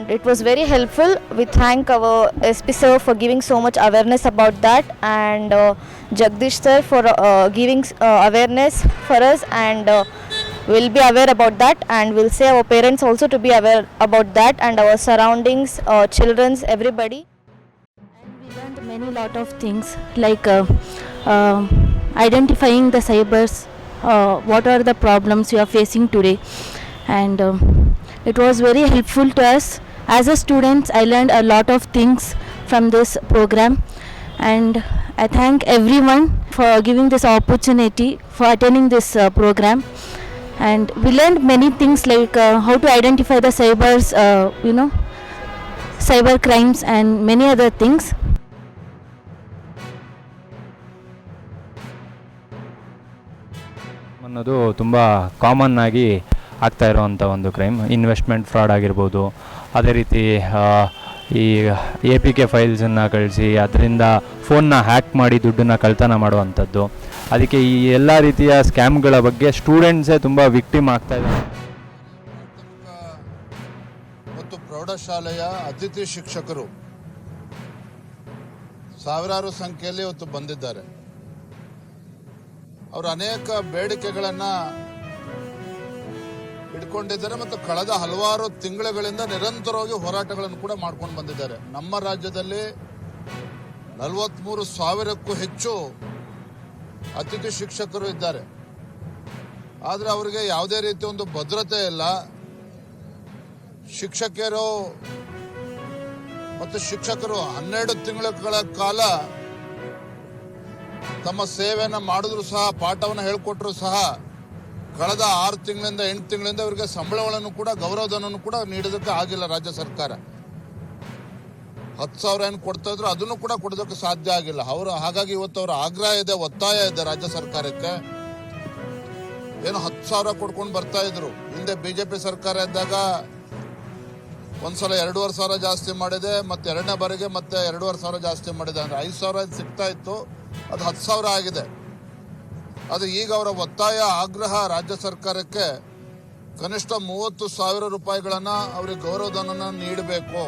and it was very helpful. We thank our SP sir for giving so much awareness about that, and Jagdish sir for giving awareness for us, and we'll be aware about that, and we'll say our parents also to be aware about that, and our surroundings, children's, everybody. And we learned many lot of things like identifying the cybers, what are the problems we are facing today, and it was very helpful to us. As a student, I learned a lot of things from this program, and I thank everyone for giving this opportunity for attending this program. And we learned many things like how to identify the cybers, cyber crimes and many other things. ಅನ್ನೋದು ತುಂಬ common ಆಗಿ ಆಗ್ತಾ ಇರೋವಂಥ ಒಂದು crime. Investment fraud ಆಗಿರ್ಬೋದು, ಅದೇ ರೀತಿ ಈ APK ಫೈಲ್ಸನ್ನು ಕಳಿಸಿ ಅದರಿಂದ ಫೋನ್ನ ಹ್ಯಾಕ್ ಮಾಡಿ ದುಡ್ಡನ್ನು ಕಳ್ತನ ಮಾಡುವಂಥದ್ದು. ಅದಕ್ಕೆ ಈ ಎಲ್ಲ ರೀತಿಯ ಸ್ಕ್ಯಾಮ್ಗಳ ಬಗ್ಗೆ ಸ್ಟೂಡೆಂಟ್ಸೇ ತುಂಬ ವಿಕ್ಟಿಮ್ ಆಗ್ತಾ ಇದ್ದಾರೆ. ಮತ್ತು ಪ್ರೌಢಶಾಲೆಯ ಅತಿಥಿ ಶಿಕ್ಷಕರು ಸಾವಿರಾರು ಸಂಖ್ಯೆಯಲ್ಲಿ ಇವತ್ತು ಬಂದಿದ್ದಾರೆ. ಅವರು ಅನೇಕ ಬೇಡಿಕೆಗಳನ್ನು ಇಟ್ಕೊಂಡಿದ್ದಾರೆ ಮತ್ತು ಕಳೆದ ಹಲವಾರು ತಿಂಗಳುಗಳಿಂದ ನಿರಂತರವಾಗಿ ಹೋರಾಟಗಳನ್ನು ಕೂಡ ಮಾಡ್ಕೊಂಡು ಬಂದಿದ್ದಾರೆ. ನಮ್ಮ ರಾಜ್ಯದಲ್ಲಿ 43,000ಕ್ಕೂ ಹೆಚ್ಚು ಅತಿಥಿ ಶಿಕ್ಷಕರು ಇದ್ದಾರೆ. ಆದರೆ ಅವರಿಗೆ ಯಾವುದೇ ರೀತಿಯ ಒಂದು ಭದ್ರತೆ ಇಲ್ಲ. ಶಿಕ್ಷಕಿಯರು ಮತ್ತು ಶಿಕ್ಷಕರು 12 ತಿಂಗಳ ಕಾಲ ತಮ್ಮ ಸೇವೆಯನ್ನು ಮಾಡಿದ್ರು ಸಹ, ಪಾಠವನ್ನು ಹೇಳಿಕೊಟ್ರು ಸಹ, ಕಳೆದ 6 ತಿಂಗಳಿಂದ 8 ತಿಂಗಳಿಂದ ಇವರಿಗೆ ಸಂಬಳಗಳನ್ನು ಕೂಡ, ಗೌರವಧನವನ್ನು ಕೂಡ ನೀಡೋದಕ್ಕೆ ಆಗಿಲ್ಲ ರಾಜ್ಯ ಸರ್ಕಾರ. 10,000 ಏನು ಕೊಡ್ತಾ ಇದ್ರು ಅದನ್ನು ಕೂಡ ಕೊಡೋದಕ್ಕೆ ಸಾಧ್ಯ ಆಗಿಲ್ಲ ಹಾಗಾಗಿ ಇವತ್ತು ಅವರ ಆಗ್ರಹ ಇದೆ, ಒತ್ತಾಯ ಇದೆ ರಾಜ್ಯ ಸರ್ಕಾರಕ್ಕೆ. ಏನು 10,000 ಕೊಡ್ಕೊಂಡು ಬರ್ತಾ ಇದ್ರು. ಹಿಂದೆ BJP ಸರ್ಕಾರ ಇದ್ದಾಗ ಒಂದ್ಸಲ 2,500 ಜಾಸ್ತಿ ಮಾಡಿದೆ, ಮತ್ತೆ ಎರಡನೇ ಬಾರಿಗೆ ಮತ್ತೆ 2,500 ಜಾಸ್ತಿ ಮಾಡಿದೆ. ಅಂದ್ರೆ 5,000 ಸಿಗ್ತಾ ಇತ್ತು, ಅದು 10,000 ಆಗಿದೆ. ಅದು ಈಗ ಅವರ ಒತ್ತಾಯ, ಆಗ್ರಹ ರಾಜ್ಯ ಸರ್ಕಾರಕ್ಕೆ ಕನಿಷ್ಠ 30,000 ರೂಪಾಯಿಗಳನ್ನ ಅವರಿಗೆ ಗೌರವಧನವನ್ನು ನೀಡಬೇಕು.